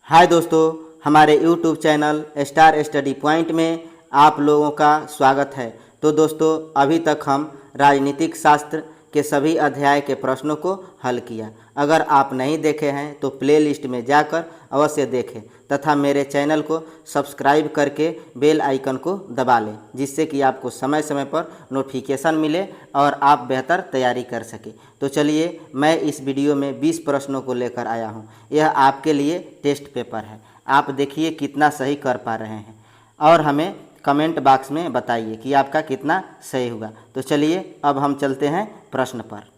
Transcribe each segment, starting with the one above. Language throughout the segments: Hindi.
हाय दोस्तों, हमारे YouTube channel star study point में आप लोगों का स्वागत है। तो दोस्तों, अभी तक हम राजनीतिक शास्त्र के सभी अध्याय के प्रश्नों को हल किया। अगर आप नहीं देखे हैं तो प्लेलिस्ट में जाकर अवश्य देखें तथा मेरे चैनल को सब्सक्राइब करके बेल आइकन को दबा लें, जिससे कि आपको समय समय पर नोटिफिकेशन मिले और आप बेहतर तैयारी कर सकें। तो चलिए, मैं इस वीडियो में 20 प्रश्नों को लेकर आया हूं। यह आपके लिए टेस्ट पेपर है। आप देखिए कितना सही कर पा रहे हैं और हमें कमेंट बॉक्स में बताइए कि आपका कितना सही हुआ। तो चलिए, अब हम चलते हैं प्रश्न पर।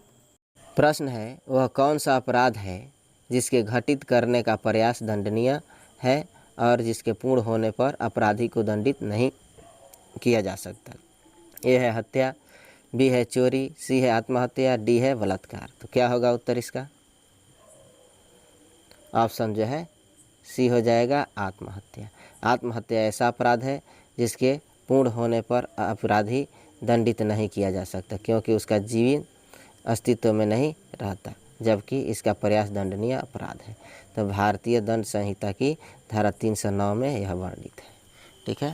प्रश्न है, वह कौन सा अपराध है जिसके घटित करने का प्रयास दंडनीय है और जिसके पूर्ण होने पर अपराधी को दंडित नहीं किया जा सकता। ए है हत्या, बी है चोरी, सी है आत्महत्या, डी है बलात्कार। तो क्या होगा उत्तर इसका? ऑप्शन जो है सी हो जाएगा, आत्महत्या। आत्महत्या ऐसा अपराध है जिसके पूर्ण होने पर अपराधी दंडित नहीं किया जा सकता, क्योंकि उसका जीवन अस्तित्व में नहीं रहता, जबकि इसका प्रयास दंडनीय अपराध है। तो भारतीय दंड संहिता की धारा 309 में यह वर्णित है। ठीक है।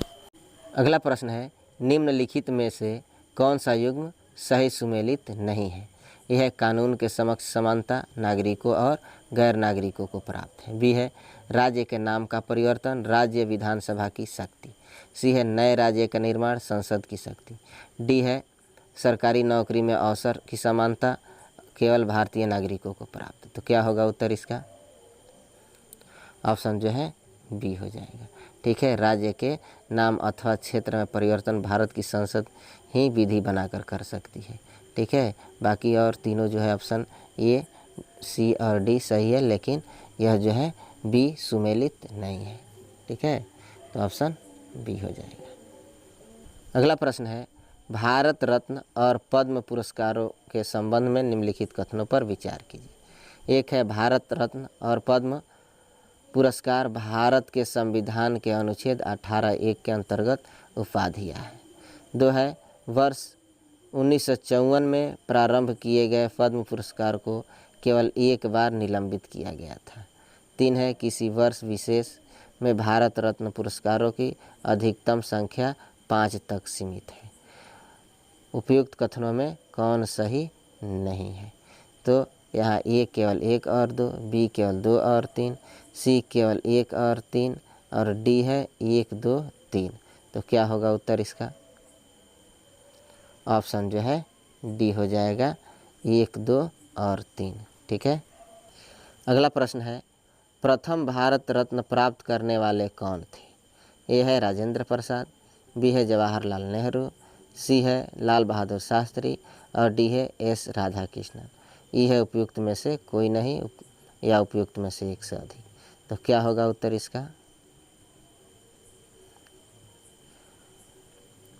अगला प्रश्न है, निम्नलिखित में से कौन सा युग्म सही सुमेलित नहीं है? यह कानून के समक्ष समानता नागरिकों और गैर नागरिकों को प्राप्त है। बी है राज्य के नाम का परिवर्तन, राज्य विधानसभा की शक्ति। सी है नए राज्य का निर्माण, संसद की शक्ति। डी है सरकारी नौकरी में अवसर की समानता, केवल भारतीय नागरिकों को प्राप्त। तो क्या होगा उत्तर इसका? ऑप्शन जो है बी हो जाएगा। ठीक है, राज्य के नाम अथवा क्षेत्र में परिवर्तन भारत की संसद ही विधि बनाकर कर सकती है। ठीक है, बाकी और तीनों जो है ऑप्शन ए, सी और डी सही है, लेकिन यह जो है बी सुमेलित नहीं है। ठीक है, तो ऑप्शन बी हो जाएगा। अगला प्रश्न है, भारत रत्न और पद्म पुरस्कारों के संबंध में निम्नलिखित कथनों पर विचार कीजिए। एक है भारत रत्न और पद्म पुरस्कार भारत के संविधान के अनुच्छेद 18(1) के अंतर्गत उपाधियाँ हैं। दो है वर्ष 1954 में प्रारंभ किए गए पद्म पुरस्कार को केवल एक बार निलंबित किया गया था। तीन है किसी वर्ष विशेष में भारत रत्न पुरस्कारों की अधिकतम संख्या 5 तक सीमित है। उपयुक्त कथनों में कौन सही नहीं है? तो यहाँ ए केवल 1 और 2, बी केवल 2 और 3, सी केवल 1 और 3 और डी है 1, 2, 3। तो क्या होगा उत्तर इसका? ऑप्शन जो है डी हो जाएगा, 1, 2 और 3। ठीक है। अगला प्रश्न है, प्रथम भारत रत्न प्राप्त करने वाले कौन थे? ए है राजेंद्र प्रसाद, बी है जवाहरलाल नेहरू, सी है लाल बहादुर शास्त्री और डी है एस राधाकृष्णन। ई है उपयुक्त में से कोई नहीं या उपयुक्त में से एक से अधिक। तो क्या होगा उत्तर इसका?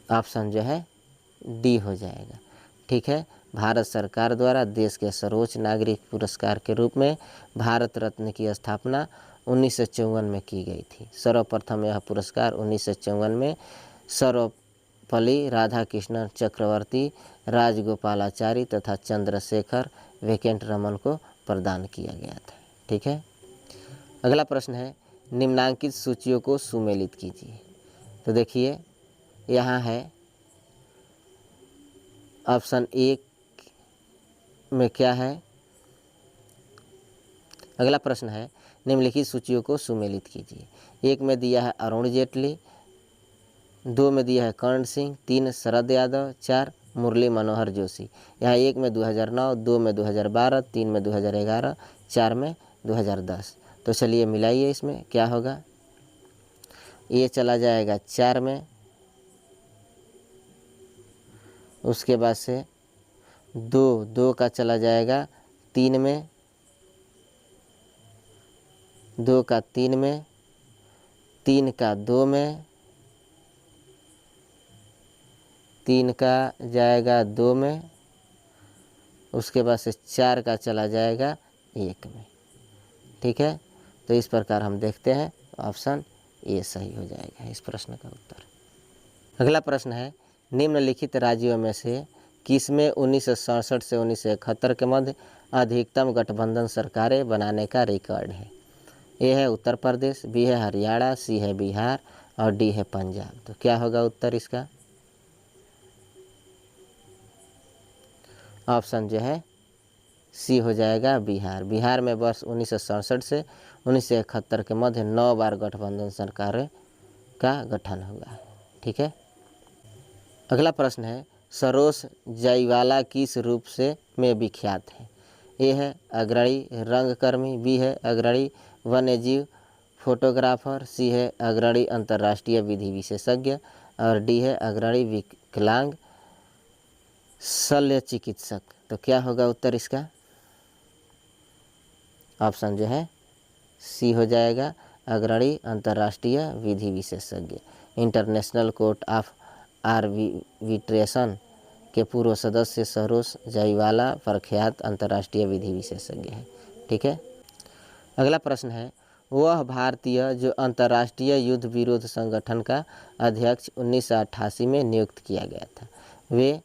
ऑप्शन जो है डी हो जाएगा। ठीक है, भारत सरकार द्वारा देश के सर्वोच्च नागरिक पुरस्कार के रूप में भारत रत्न की स्थापना 1954 में की गई थी। सर्वप्रथम यह पुरस्कार 1954 में सर्वपल्ली राधाकृष्णन चक्रवर्ती, राजगोपालाचारी तथा चंद्रशेखर वेंकटरमन को प्रदान किया गया था। ठीक है। अगला प्रश्न है, निम्नांकित सूचियों को सुमेलित कीजिए। तो देखिए, यहाँ है ऑप्शन ए में क्या है? अगला प्रश्न है, निम्नलिखित सूचियों को सुमेलित कीजिए। 1 में दिया है अरुण जेटली, 2 में दिया है कर्ण सिंह, 3 शरद यादव, 4 मुरली मनोहर जोशी। यहाँ 1 में 2009, 2 में 2012, 3 में 2011, 4 में 2010। तो चलिए मिलाइए, इसमें क्या होगा? ये चला जाएगा 4 में, उसके बाद से 2 का चला जाएगा 3 में, 2 का 3 में, 3 का 2 में, 3 का जाएगा 2 में, उसके बाद से 4 का चला जाएगा 1 में। ठीक है, तो इस प्रकार हम देखते हैं ऑप्शन ए सही हो जाएगा इस प्रश्न का उत्तर। अगला प्रश्न है, निम्नलिखित राज्यों में से किसमें 1967 से 1971 के मध्य अधिकतम गठबंधन सरकारें बनाने का रिकॉर्ड है? ए है उत्तर प्रदेश, बी है हरियाणा, सी है बिहार और डी है पंजाब। तो क्या होगा उत्तर इसका? ऑप्शन जो है सी हो जाएगा बिहार। बिहार में वर्ष 1967 से 1971 के मध्य 9 बार गठबंधन सरकारों का गठन हुआ। ठीक है। अगला प्रश्न है सरोज जायवाला किस रूप से में विख्यात है? ए है अग्रणी रंगकर्मी, बी है अग्रणी वन्यजीव फोटोग्राफर, सी है अग्रणी अंतर्राष्ट्रीय विधि विशेषज्ञ और डी है अग्रणी विकलांग शल्य चिकित्सक। तो क्या होगा उत्तर इसका? ऑप्शन जो है सी हो जाएगा अग्रणी अंतर्राष्ट्रीय विधि विशेषज्ञ। इंटरनेशनल कोर्ट ऑफ आर्बिट्रेशन के पूर्व सदस्य सरोज जायवाला प्रख्यात अंतर्राष्ट्रीय विधि विशेषज्ञ है। ठीक है। अगला प्रश्न है वह भारतीय जो अंतर्राष्ट्रीय युद्ध विरोध संगठन का अध्यक्ष 1988 में नियुक्त किया गया था, वे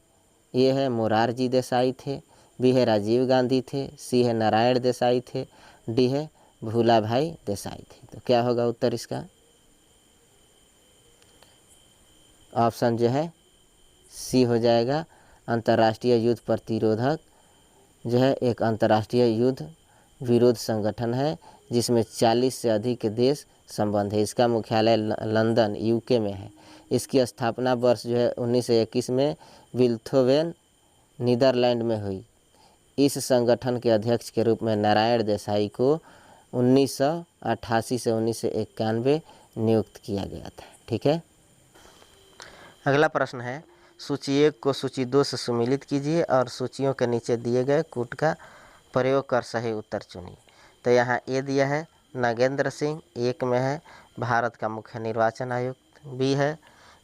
ये है मोरारजी देसाई थे, बी है राजीव गांधी थे, सी है नारायण देसाई थे, डी है भूलाभाई देसाई थे। तो क्या होगा उत्तर इसका? ऑप्शन जो है सी हो जाएगा अंतर्राष्ट्रीय युद्ध प्रतिरोधक जो है एक अंतर्राष्ट्रीय युद्ध विरोध संगठन है जिसमें 40 से अधिक देश संबंध है। इसका मुख्यालय लंदन यूके में है। इसकी स्थापना वर्ष जो है 1921 में विल्थोवेन नीदरलैंड में हुई। इस संगठन के अध्यक्ष के रूप में नारायण देसाई को 1988 से 1991 नियुक्त किया गया था। ठीक है। अगला प्रश्न है सूची 1 को सूची 2 से सुमिलित कीजिए और सूचियों के नीचे दिए गए कूट का प्रयोग कर सही उत्तर चुनिए। तो यहाँ ए दिया है नागेंद्र सिंह, 1 में है भारत का मुख्य निर्वाचन आयुक्त, बी है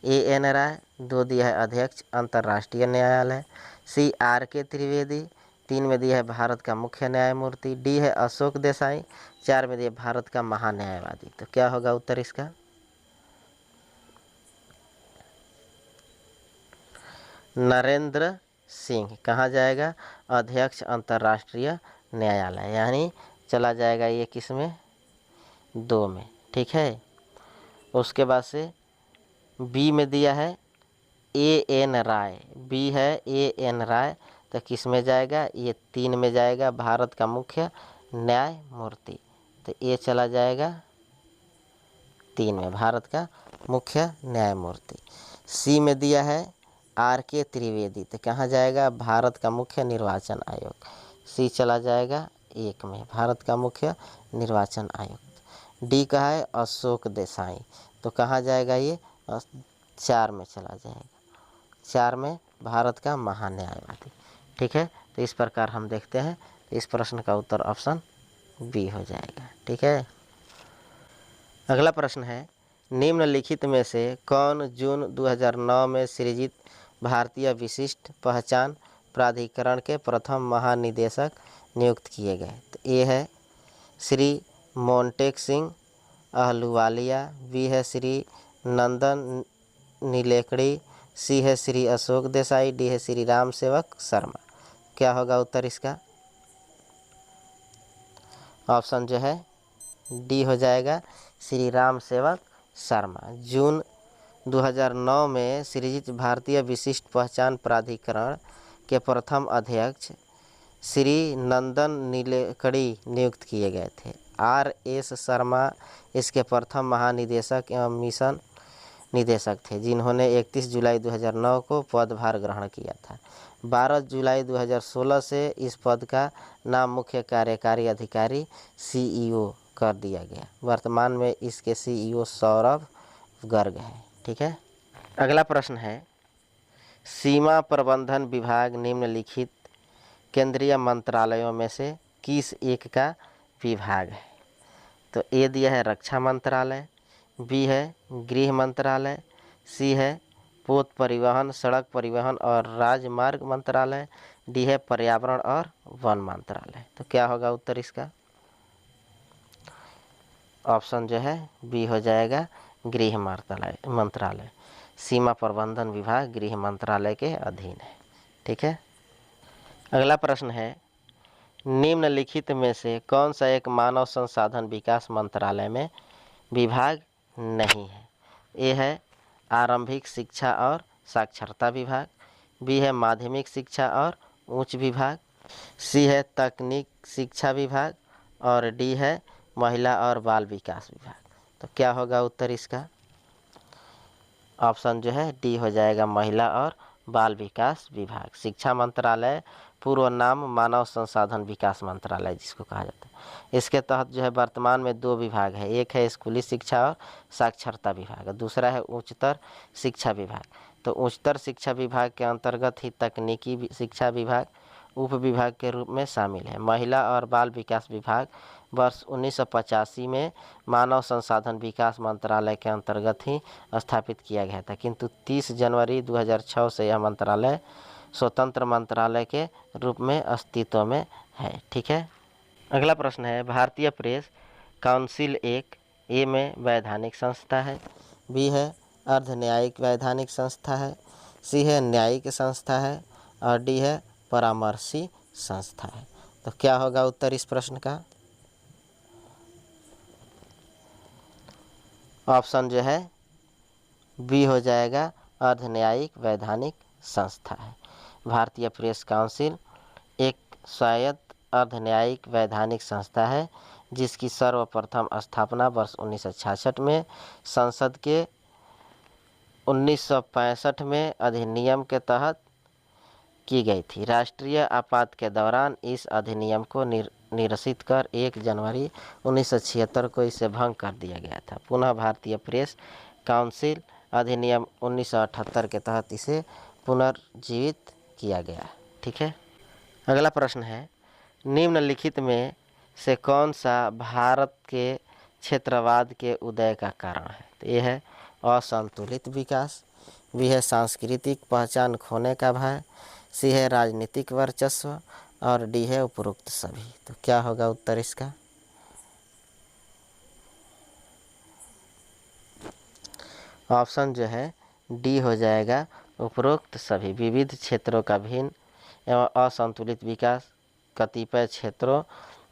एन राय, 2 दिया है अध्यक्ष अंतर्राष्ट्रीय न्यायालय, सी RK त्रिवेदी, 3 में दिया है भारत का मुख्य न्यायमूर्ति, डी है अशोक देसाई, 4 में दिया भारत का महान्यायवादी। तो क्या होगा उत्तर इसका? नरेंद्र सिंह कहाँ जाएगा? अध्यक्ष अंतर्राष्ट्रीय न्यायालय, यानी चला जाएगा ये किस में? 2 में। ठीक है। उसके बाद से बी में दिया है AN राय, बी है AN राय, तो किस में जाएगा? ये 3 में जाएगा भारत का मुख्य न्यायमूर्ति। तो ये चला जाएगा 3 में भारत का मुख्य न्यायमूर्ति। सी में दिया है RK त्रिवेदी, तो कहाँ जाएगा? भारत का मुख्य निर्वाचन आयोग। सी चला जाएगा 1 में भारत का मुख्य निर्वाचन आयुक्त। डी का है अशोक देसाई, तो कहाँ जाएगा? ये 4 में चला जाएगा, 4 में भारत का महान्यायवादी। ठीक है। तो इस प्रकार हम देखते हैं इस प्रश्न का उत्तर ऑप्शन बी हो जाएगा। ठीक है। अगला प्रश्न है निम्नलिखित में से कौन जून 2009 में सृजित भारतीय विशिष्ट पहचान प्राधिकरण के प्रथम महानिदेशक नियुक्त किए गए? तो ये है श्री मोंटेक सिंह अहलूवालिया, बी है श्री नंदन नीलेकड़ी, सी है श्री अशोक देसाई, डी है श्री राम सेवक शर्मा। क्या होगा उत्तर इसका? ऑप्शन जो है डी हो जाएगा श्री राम सेवक शर्मा। जून 2009 में सृजित भारतीय विशिष्ट पहचान प्राधिकरण के प्रथम अध्यक्ष श्री नंदन नीलेकड़ी नियुक्त किए गए थे। RS शर्मा इसके प्रथम महानिदेशक एवं मिशन निदेशक थे जिन्होंने 31 जुलाई 2009 को पदभार ग्रहण किया था। 12 जुलाई 2016 से इस पद का नाम मुख्य कार्यकारी अधिकारी CEO कर दिया गया। वर्तमान में इसके CEO सौरभ गर्ग है। ठीक है। अगला प्रश्न है सीमा प्रबंधन विभाग निम्नलिखित केंद्रीय मंत्रालयों में से किस एक का विभाग है? तो ए दिया है रक्षा मंत्रालय, बी है गृह मंत्रालय, सी है पोत परिवहन सड़क परिवहन और राजमार्ग मंत्रालय, डी है पर्यावरण और वन मंत्रालय। तो क्या होगा उत्तर इसका? ऑप्शन जो है बी हो जाएगा गृह मंत्रालय। सीमा प्रबंधन विभाग गृह मंत्रालय के अधीन है। ठीक है। अगला प्रश्न है निम्नलिखित में से कौन सा एक मानव संसाधन विकास मंत्रालय में विभाग नहीं है? ए है आरंभिक शिक्षा और साक्षरता विभाग, बी है माध्यमिक शिक्षा और उच्च विभाग, सी है तकनीक शिक्षा विभाग और डी है महिला और बाल विकास विभाग। तो क्या होगा उत्तर इसका? ऑप्शन जो है डी हो जाएगा, महिला और बाल विकास विभाग। शिक्षा मंत्रालय पूर्व नाम मानव संसाधन विकास मंत्रालय जिसको कहा जाता है। इसके तहत जो है वर्तमान में 2 विभाग है, एक है स्कूली शिक्षा और साक्षरता विभाग, दूसरा है उच्चतर शिक्षा विभाग। तो उच्चतर शिक्षा विभाग के अंतर्गत ही तकनीकी शिक्षा विभाग उप विभाग के रूप में शामिल है। महिला और बाल विकास विभाग वर्ष 1985 में मानव संसाधन विकास मंत्रालय के अंतर्गत ही स्थापित किया गया था, किंतु 30 जनवरी 2006 से यह मंत्रालय स्वतंत्र मंत्रालय के रूप में अस्तित्व में है। ठीक है। अगला प्रश्न है, भारतीय प्रेस काउंसिल एक ए में वैधानिक संस्था है, बी है अर्ध न्यायिक वैधानिक संस्था है, सी है न्यायिक संस्था है और डी है परामर्शी संस्था है। तो क्या होगा उत्तर इस प्रश्न का? ऑप्शन जो है बी हो जाएगा, अर्ध न्यायिक वैधानिक संस्था है। भारतीय प्रेस काउंसिल एक स्वायत्त अर्ध न्यायिक वैधानिक संस्था है जिसकी सर्वप्रथम स्थापना वर्ष 1966 में संसद के 1965 में अधिनियम के तहत की गई थी। राष्ट्रीय आपात के दौरान इस अधिनियम को निरसित कर 1 जनवरी 1976 को इसे भंग कर दिया गया था। पुनः भारतीय प्रेस काउंसिल अधिनियम 1978 के तहत इसे पुनर्जीवित किया गया। ठीक है। अगला प्रश्न है, निम्नलिखित में से कौन सा भारत के क्षेत्रवाद के उदय का कारण है? तो ये है असंतुलित विकास, बी है सांस्कृतिक पहचान खोने का भय, सी है राजनीतिक वर्चस्व और डी है उपरोक्त सभी। तो क्या होगा उत्तर इसका? ऑप्शन जो है डी हो जाएगा, उपरोक्त सभी। विविध क्षेत्रों का भिन्न एवं असंतुलित विकास, कतिपय क्षेत्रों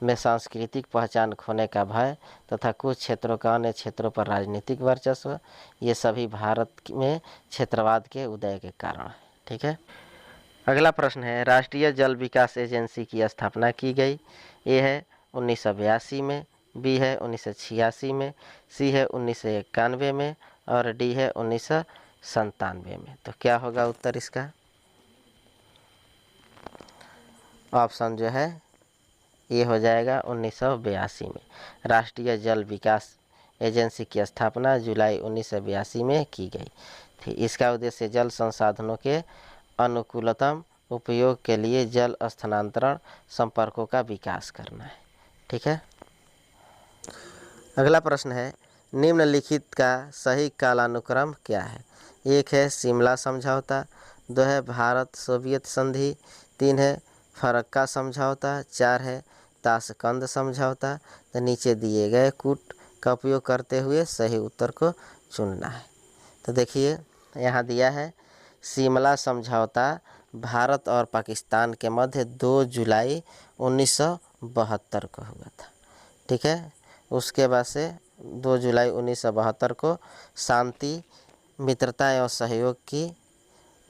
में सांस्कृतिक पहचान खोने का भय तथा कुछ क्षेत्रों का अन्य क्षेत्रों पर राजनीतिक वर्चस्व, ये सभी भारत में क्षेत्रवाद के उदय के कारण है। ठीक है। अगला प्रश्न है, राष्ट्रीय जल विकास एजेंसी की स्थापना की गई? ए है 1982 में, बी है 1986 में, सी है 1991 में और डी है 1997 में। तो क्या होगा उत्तर इसका? ऑप्शन जो है ये हो जाएगा 1982 में। राष्ट्रीय जल विकास एजेंसी की स्थापना जुलाई 1982 में की गई थी। इसका उद्देश्य जल संसाधनों के अनुकूलतम उपयोग के लिए जल स्थानांतरण संपर्कों का विकास करना है। ठीक है। अगला प्रश्न है, निम्नलिखित का सही कालानुक्रम क्या है? एक है शिमला समझौता, 2 है भारत सोवियत संधि, 3 है फरक्का समझौता, 4 है ताशकंद समझौता। तो नीचे दिए गए कूट का उपयोग करते हुए सही उत्तर को चुनना है। तो देखिए यहाँ दिया है शिमला समझौता भारत और पाकिस्तान के मध्य 2 जुलाई 1972 को हुआ था। ठीक है। उसके बाद से 2 जुलाई 1972 को शांति मित्रता एवं सहयोग की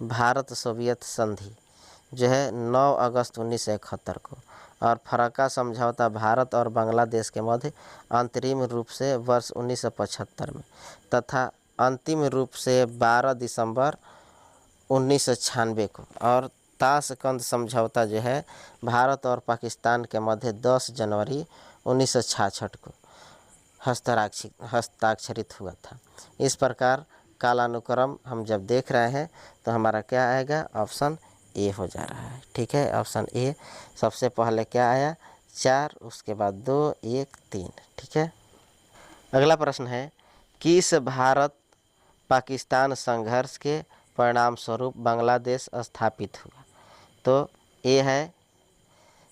भारत सोवियत संधि जो है 9 अगस्त 1971 को, और फरक्का समझौता भारत और बांग्लादेश के मध्य अंतरिम रूप से वर्ष 1975 में तथा अंतिम रूप से 12 दिसंबर 1996 को, और ताशकंद समझौता जो है भारत और पाकिस्तान के मध्य 10 जनवरी 1966 को हस्ताक्षरित हुआ था। इस प्रकार कालानुक्रम हम जब देख रहे हैं तो हमारा क्या आएगा? ऑप्शन ए हो जा रहा है। ठीक है। ऑप्शन ए सबसे पहले क्या आया? 4, उसके बाद 2, 1, 3। ठीक है। अगला प्रश्न है, किस भारत पाकिस्तान संघर्ष के परिणाम स्वरूप बांग्लादेश स्थापित हुआ? तो ए है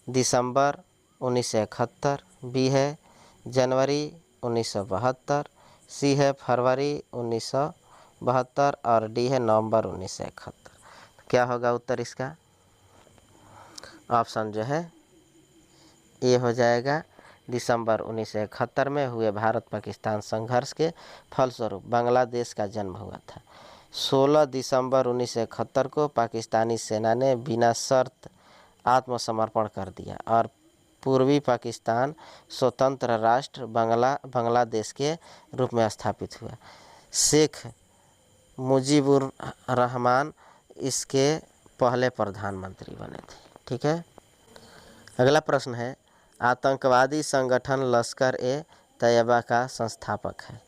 दिसंबर 1971, बी है जनवरी 1972, सी है फरवरी 1972 और डी है नवंबर 1971। क्या होगा उत्तर इसका? ऑप्शन जो है ये हो जाएगा दिसंबर 1971 में हुए भारत पाकिस्तान संघर्ष के फलस्वरूप बांग्लादेश का जन्म हुआ था। 16 दिसंबर 1971 को पाकिस्तानी सेना ने बिना शर्त आत्मसमर्पण कर दिया और पूर्वी पाकिस्तान स्वतंत्र राष्ट्र बांग्लादेश के रूप में स्थापित हुआ। शेख मुजीबुर रहमान इसके पहले प्रधानमंत्री बने थे। ठीक है, अगला प्रश्न है, आतंकवादी संगठन लश्कर ए तैयबा का संस्थापक है।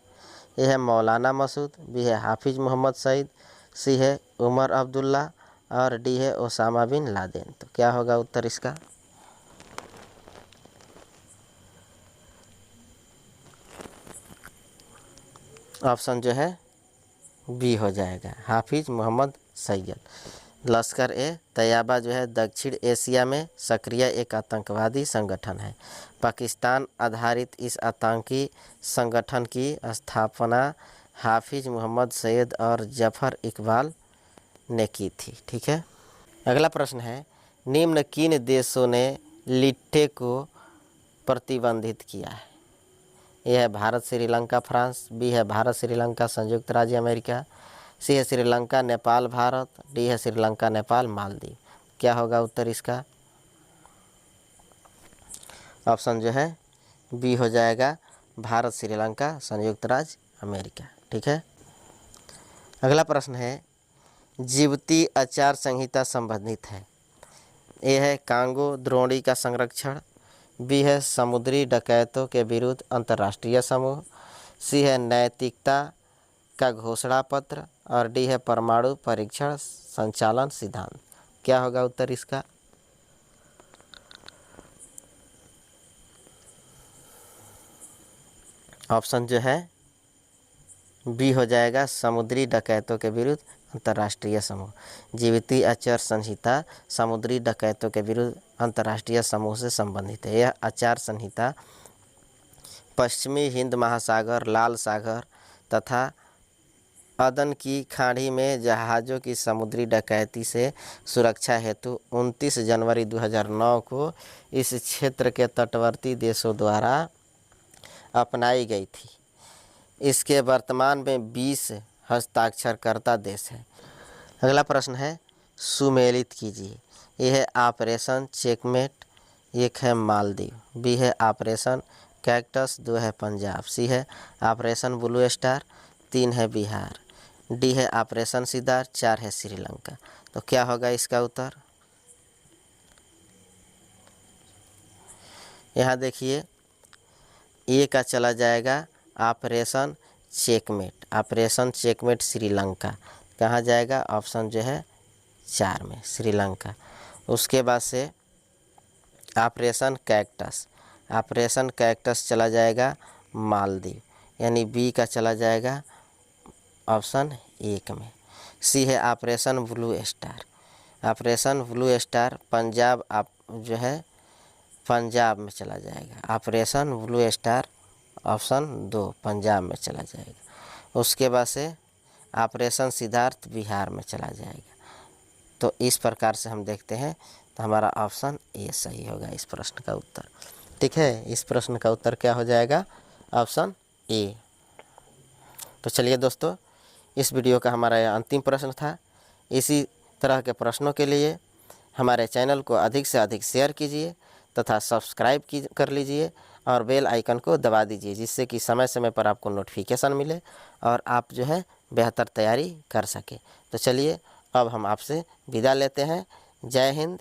ए है मौलाना मसूद, बी है हाफिज मोहम्मद सईद, सी है उमर अब्दुल्ला और डी है ओसामा बिन लादेन। तो क्या होगा उत्तर इसका? ऑप्शन जो है बी हो जाएगा, हाफिज मोहम्मद सईद। लश्कर ए तैयबा जो है दक्षिण एशिया में सक्रिय एक आतंकवादी संगठन है। पाकिस्तान आधारित इस आतंकी संगठन की स्थापना हाफिज मोहम्मद सईद और जफर इकबाल ने की थी। ठीक है, अगला प्रश्न है, निम्न किन देशों ने लिट्टे को प्रतिबंधित किया है? यह है भारत, श्रीलंका, फ्रांस, बी है भारत, श्रीलंका, संयुक्त राज्य अमेरिका, सी है श्रीलंका, नेपाल, भारत, डी है श्रीलंका, नेपाल, मालदीव। क्या होगा उत्तर इसका? ऑप्शन जो है बी हो जाएगा, भारत, श्रीलंका, संयुक्त राज्य अमेरिका। ठीक है, अगला प्रश्न है, जिबती आचार संहिता संबंधित है। ए है कांगो द्रोणी का संरक्षण, बी है समुद्री डकैतों के विरुद्ध अंतर्राष्ट्रीय समूह, सी है नैतिकता का घोषणा पत्र और डी है परमाणु परीक्षण संचालन सिद्धांत। क्या होगा उत्तर इसका? ऑप्शन जो है बी हो जाएगा, समुद्री डकैतों के विरुद्ध अंतर्राष्ट्रीय समूह। जीवती आचार संहिता समुद्री डकैतों के विरुद्ध अंतर्राष्ट्रीय समूह से संबंधित है। यह आचार संहिता पश्चिमी हिंद महासागर, लाल सागर तथा अदन की खाड़ी में जहाज़ों की समुद्री डकैती से सुरक्षा हेतु 29 जनवरी 2009 को इस क्षेत्र के तटवर्ती देशों द्वारा अपनाई गई थी। इसके वर्तमान में 20 हस्ताक्षरकर्ता देश हैं। अगला प्रश्न है, सुमेलित कीजिए। यह है ऑपरेशन चेकमेट, एक है मालदीव, बी है ऑपरेशन कैक्टस, 2 है पंजाब, सी है ऑपरेशन ब्लू स्टार, 3 है बिहार, डी है ऑपरेशन सिद्धार्थ, 4 है श्रीलंका। तो क्या होगा इसका उत्तर? यहाँ देखिए, ए का चला जाएगा operation checkmate. Operation checkmate Sri Lanka कहाँ जाएगा? ऑप्शन जो है 4 में, श्रीलंका। उसके बाद से ऑपरेशन कैक्टस, ऑपरेशन कैक्टस चला जाएगा मालदीव, यानी बी का चला जाएगा ऑप्शन 1 में। सी है operation blue star, operation blue star Punjab जो है पंजाब में चला जाएगा। Operation blue star option 2 Punjab में चला जाएगा। उसके बाद से ऑपरेशन सिद्धार्थ बिहार में चला जाएगा। तो इस प्रकार से हम देखते हैं, तो हमारा ऑप्शन ए सही होगा इस प्रश्न का उत्तर। ठीक है, इस प्रश्न का उत्तर क्या हो जाएगा? Option A. तो चलिए दोस्तों, इस वीडियो का हमारा यह अंतिम प्रश्न था। इसी तरह के प्रश्नों के लिए हमारे चैनल को अधिक से अधिक शेयर कीजिए तथा सब्सक्राइब कर लीजिए और बेल आइकन को दबा दीजिए, जिससे कि समय समय पर आपको नोटिफिकेशन मिले और आप जो है बेहतर तैयारी कर सके। तो चलिए अब हम आपसे विदा लेते हैं। जय हिंद,